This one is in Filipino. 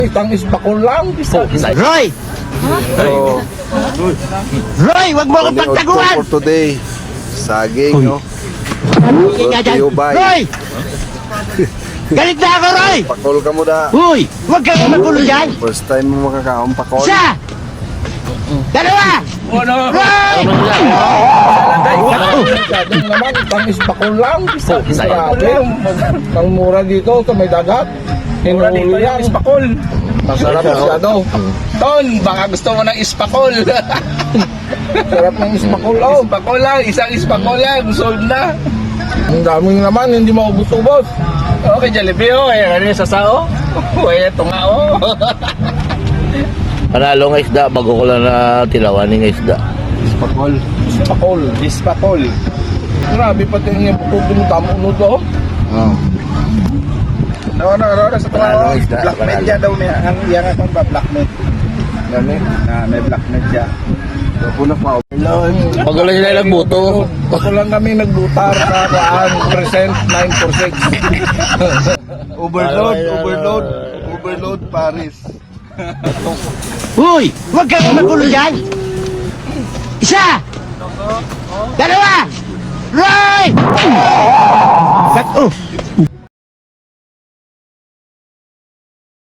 Isang isbakol lang. Roy! Roy, wag mo akong pagtaguan! For today, saging, no? Hindi nga dyan. Roy! Galit na ako, Roy! Pakol ka mo da. Uy, wag kang magulo dyan! First time mo makakaon pakol. Isa! Dalawa! Roy! Masyadong naman, isang isbakol lang. Grabe. Ang mura dito sa may dagat. Hinuhuli yan. Ispakol. Masarap masyado. Ton, baka gusto mo ng ispakol. Sarap ng isbakol. Oh, Ispakol lang, isang ispakol lang, solve na. ang daming naman, hindi maubos-ubos. Okay, Jollibee, oh. Ayan, ano yung sasao? Uy, ito nga, oh. Panalo ng isda, bago ko lang na tilawanin ng isda. Pakol. Isbakol. Ispakol. Grabe pati yung bukod mo tamo no to. Oh. No, sa Panalo ng isda, Blackmail panalo. niya daw niya. Ang iyan ako ba, blackmail. Gani. May blackmail siya. Punak pa. Pag wala sila nagbuto. Ako lang kami nagbutar sa daan, present 946. Overload, Paris. Uy, wag kang magulo dyan! Isa! Dalawa! Roy!